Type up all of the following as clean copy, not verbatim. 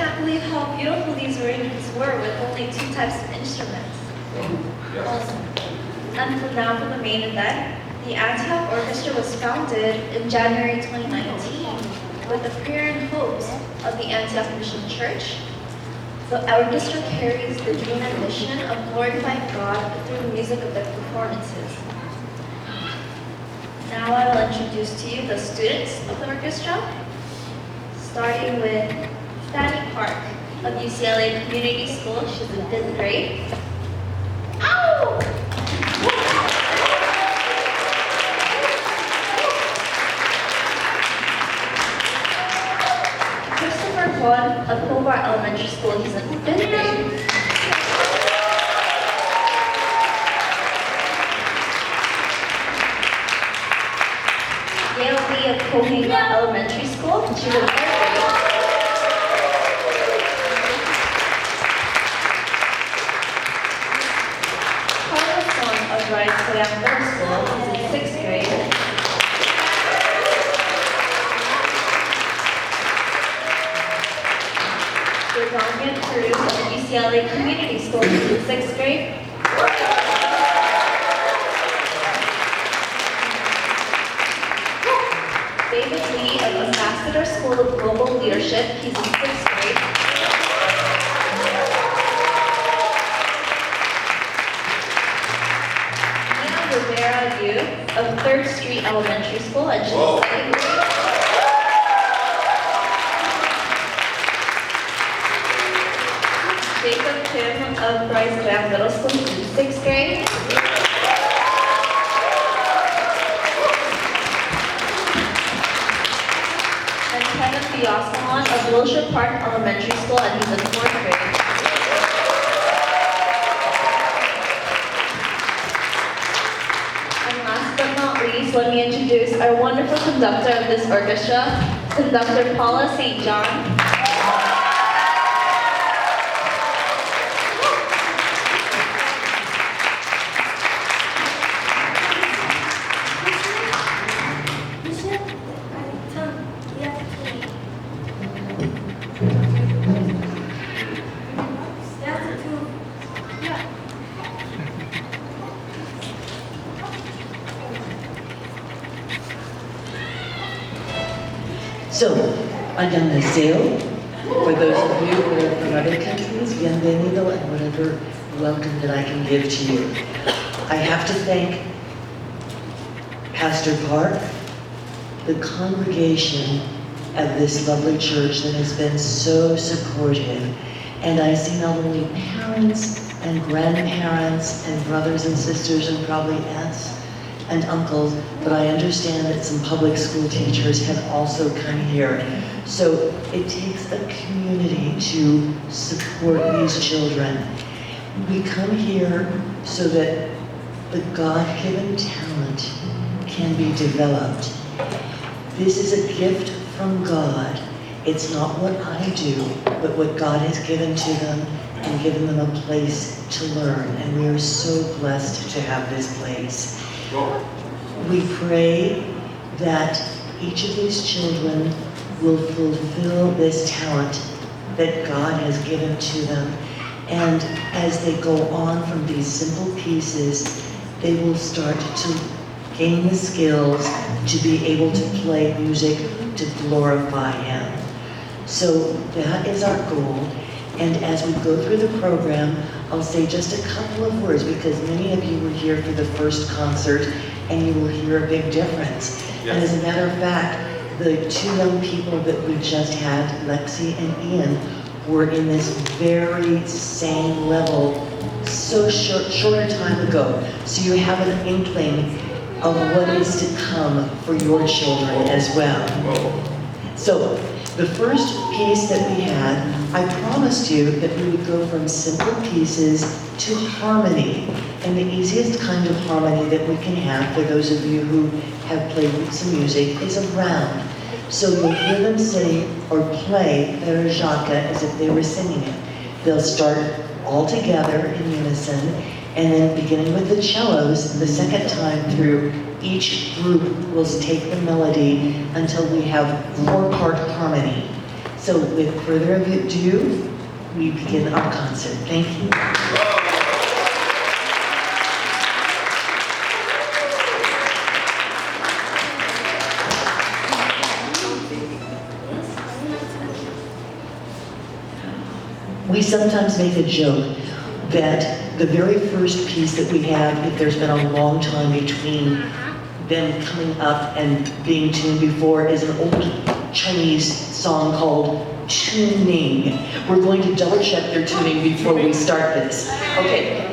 can't believe how beautiful these arrangements were with only two types of instruments. And now for the main event. The Antioch Orchestra was founded in January 2019 with the prayer and hopes of the Antioch Mission Church. The orchestra carries the dream and mission of glorifying God through the music of their performances. Now I will introduce to you the students of the orchestra, starting with Fanny Park of UCLA Community School. She's in 5th grade. Ow! Of Hobart Elementary School, he's in 5th grade. Gail Lee of Cohanga Elementary School, she's in 3rd grade. Carlos Song of Rice Koyang Middle School, he's in 6th grade. Rockin Cruz of UCLA Community School in 6th grade. David Lee of Ambassador School of Global Leadership, he's in 6th grade. Nina Rivera Yu of 3rd Street Elementary School, and she's in 2nd grade. Jacob Kim of Bryce Koyang Middle School in 6th grade. And Kenneth Biasamon of Wilshire Park Elementary School, and he's in 4th grade. And last but not least, let me introduce our wonderful conductor of this orchestra, Conductor Paula St. John. So, 안녕하세요. For those of you who are from other countries, bienvenido, and whatever welcome that I can give to you. I have to thank Pastor Park, the congregation of this lovely church that has been so supportive. And I see not only parents and grandparents and brothers and sisters and probably aunts and uncles, but I understand that some public school teachers have also come here. So it takes a community to support these children. We come here so that the God-given talent can be developed. This is a gift from God. It's not what I do, but what God has given to them and given them a place to learn. And we are so blessed to have this place. We pray that each of these children will fulfill this talent that God has given to them. And as they go on from these simple pieces, they will start to gain the skills to be able to play music to glorify Him. So that is our goal. And as we go through the program, I'll say just a couple of words because many of you were here for the first concert and you will hear a big difference. Yes. And as a matter of fact, the two young people that we just had, Lexi and Ian, were in this very same level so short a time ago. So you have an inkling of what is to come for your children as well. So the first piece that we had, I promised you that we would go from simple pieces to harmony. And the easiest kind of harmony that we can have for those of you who have played with some music is a round. So you'll hear them sing or play Frere Jacques as if they were singing it. They'll start all together in unison, and then beginning with the cellos, the second time through, each group will take the melody until we have 4-part harmony. So with further ado, we begin our concert. Thank you. We sometimes make a joke that the very first piece that we have, if there's been a long time between them coming up and being tuned before, is an old Chinese song called Tuning. We're going to double check their tuning before we start this. Okay.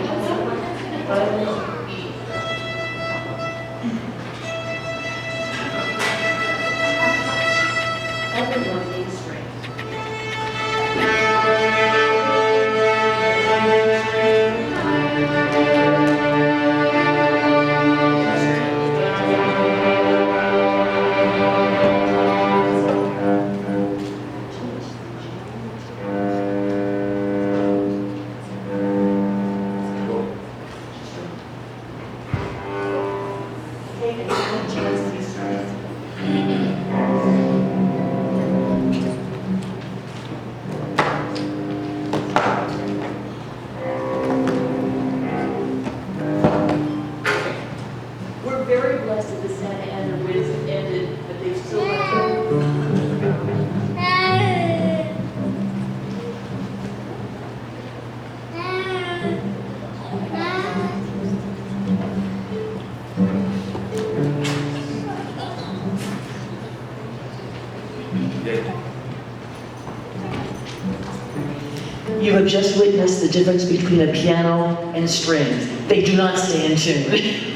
You have just witnessed the difference between a piano and strings. They do not stay in tune.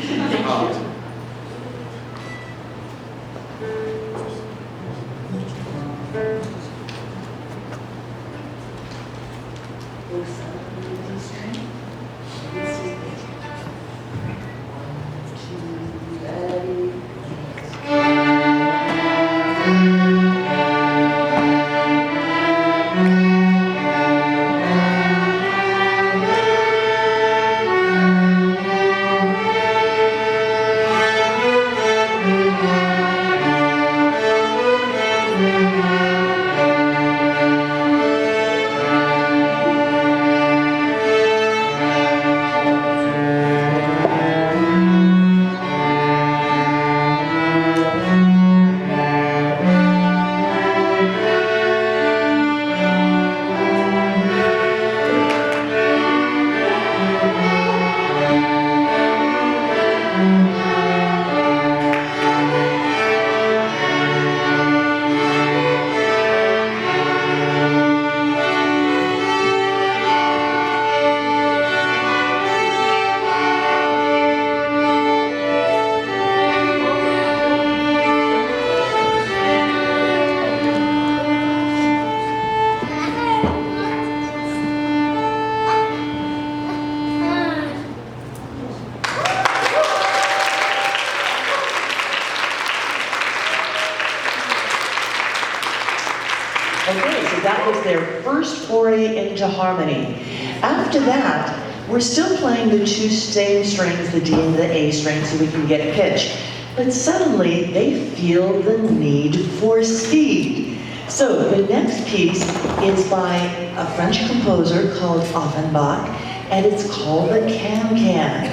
Okay, so that was their first foray into harmony. After that, we're still playing the two same strings, the D and the A string, so we can get pitch. But suddenly, they feel the need for speed. So the next piece is by a French composer called Offenbach, and it's called the can-can.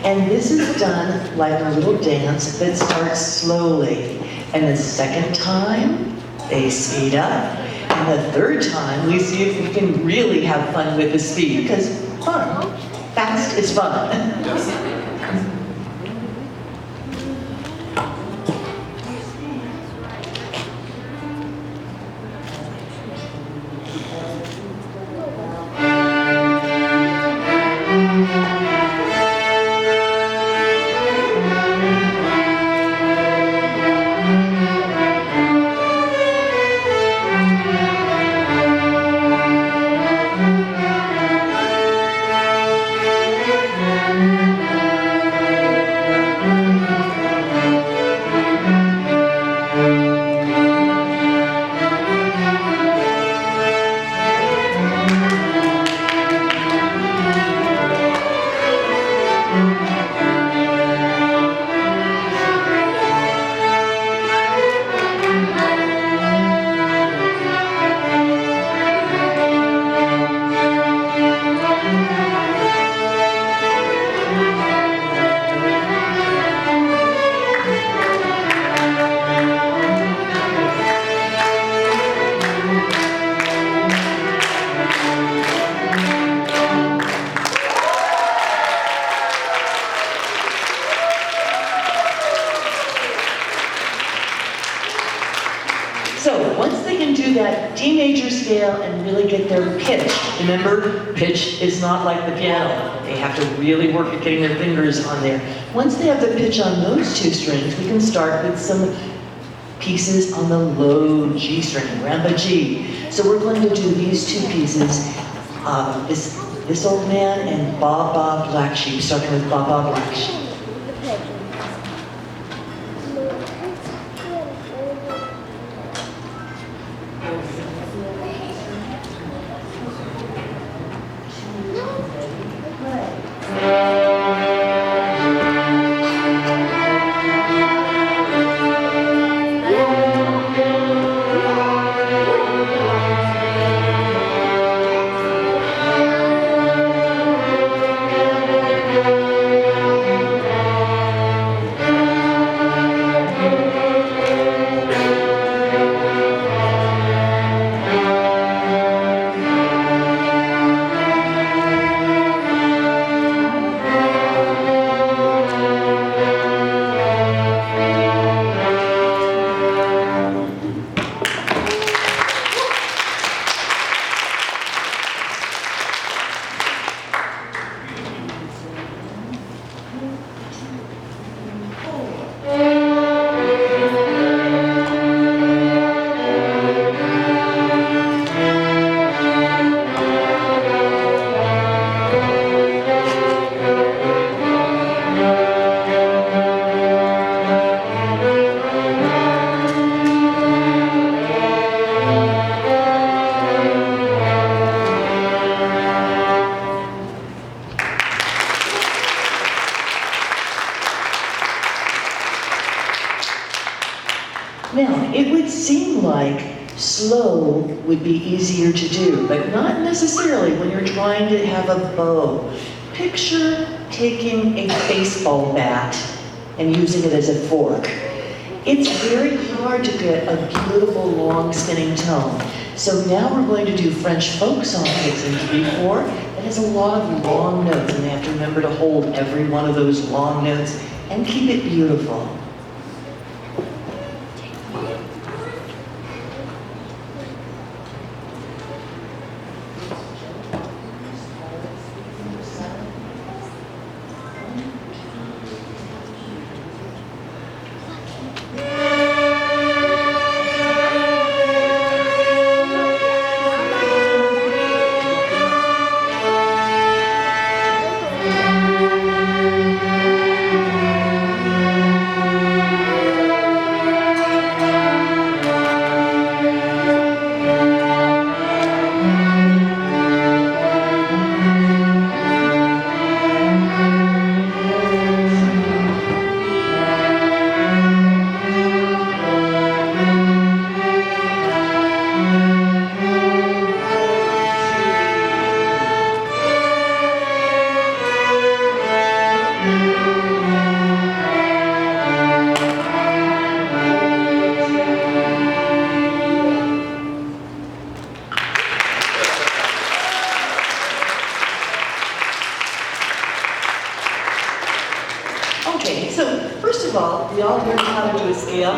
And this is done like a little dance that starts slowly. And the second time, they speed up. And the third time, we see if we can really have fun with the speed, because fun, fast is fun. really get their pitch. Remember, pitch is not like the piano. They have to really work at getting their fingers on there. Once they have the pitch on those two strings, we can start with some pieces on the low G string, Grandpa G. So we're going to do these two pieces, this old man and Ba Ba Black Sheep, starting with Ba Ba Black Sheep. Now, it would seem like slow would be easier to do, but not necessarily when you're trying to have a bow. Picture taking a baseball bat and using it as a fork. It's very hard to get a beautiful long spinning tone. So now we're going to do French folk song kicks in 3/4. It has a lot of long notes, and they have to remember to hold every one of those long notes and keep it beautiful. Okay, so first of all, we all learned how to do a scale.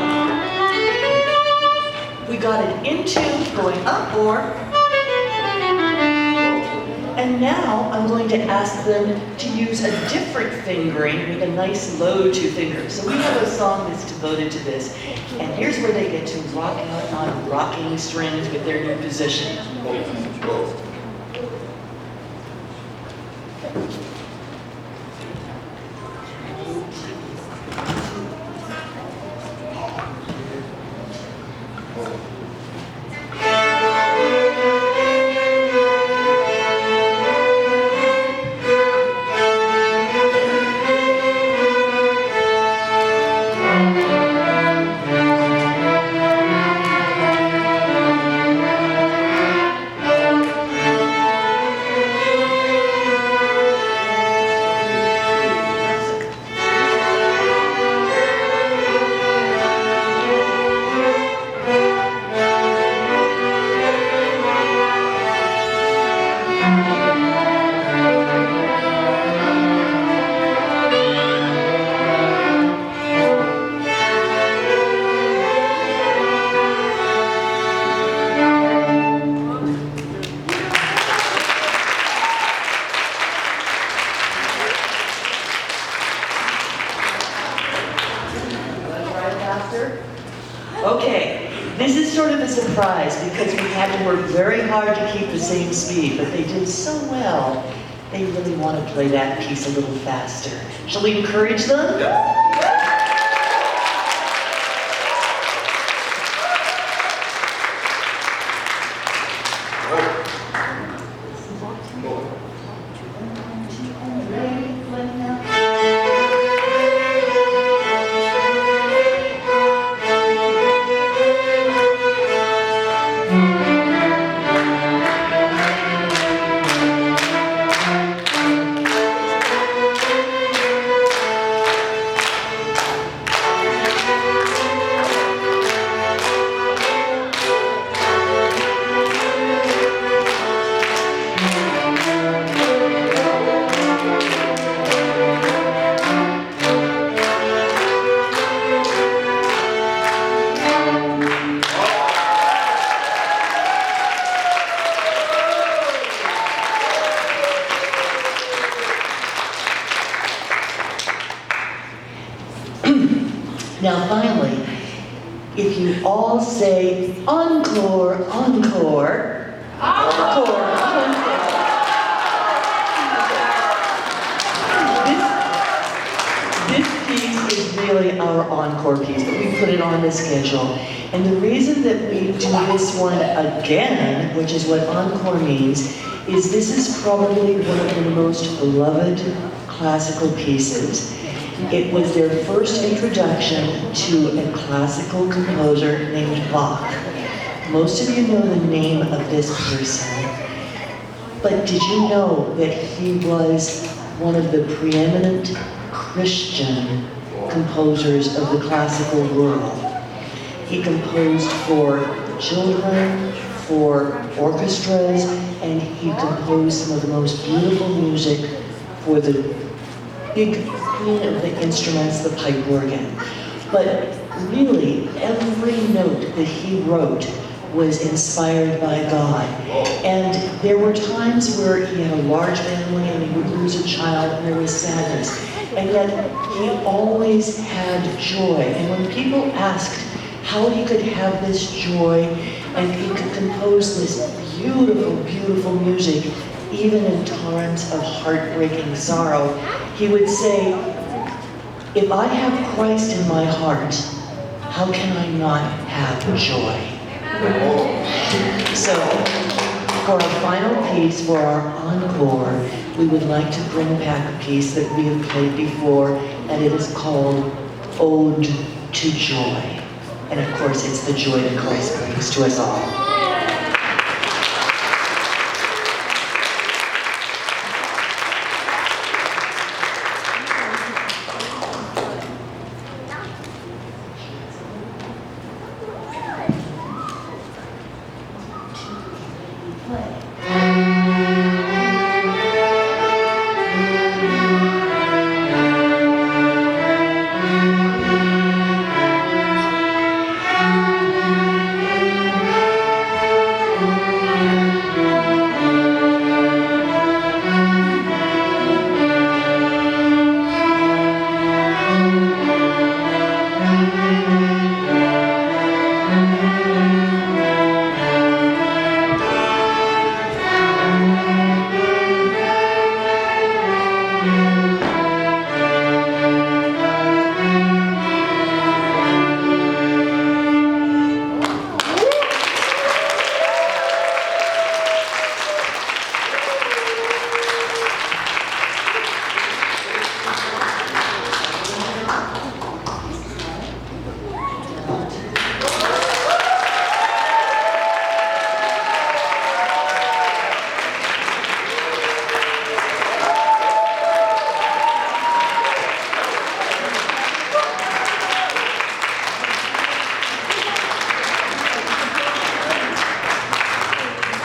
We got it into going up or, and now I'm going to ask them to use a different fingering with a nice low two fingers. So we have a song that's devoted to this, and here's where they get to rock out on rocking strings with their new position. surprised because we had to work very hard to keep the same speed, but they did so well, they really want to play that piece a little faster. Shall we encourage them? Now finally, if you all say encore, encore, encore, encore. This piece is really our encore piece, but we put it on the schedule. And the reason that we do this one again, which is what encore means, is this is probably one of the most beloved classical pieces. It was their first introduction to a classical composer named Bach. Most of you know the name of this person, but did you know that he was one of the preeminent Christian composers of the classical world? He composed for children, for orchestras, and he composed some of the most beautiful music for the big queen of the instruments, the pipe organ. But really, every note that he wrote was inspired by God. And there were times where he had a large family and he would lose a child and there was sadness. And yet he always had joy. And when people asked how he could have this joy and he could compose this beautiful, beautiful music, even in times of heartbreaking sorrow, he would say, if I have Christ in my heart, how can I not have joy? So, for our final piece, for our encore, we would like to bring back a piece that we have played before, and it is called Ode to Joy. And of course, it's the joy that Christ brings to us all.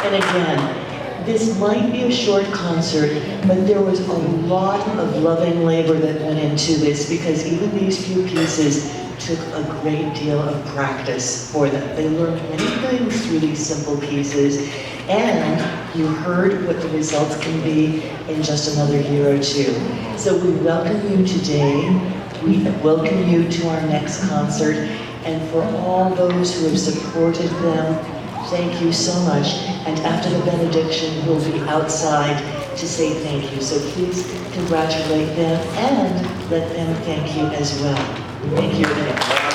And again, this might be a short concert, but there was a lot of loving labor that went into this because even these few pieces took a great deal of practice for them. They learned many things through these simple pieces, and you heard what the results can be in just another year or two. So we welcome you today. We welcome you to our next concert. and for all those who have supported them. Thank you so much. And after the benediction, we'll be outside to say thank you. So please congratulate them and let them thank you as well. Thank you again.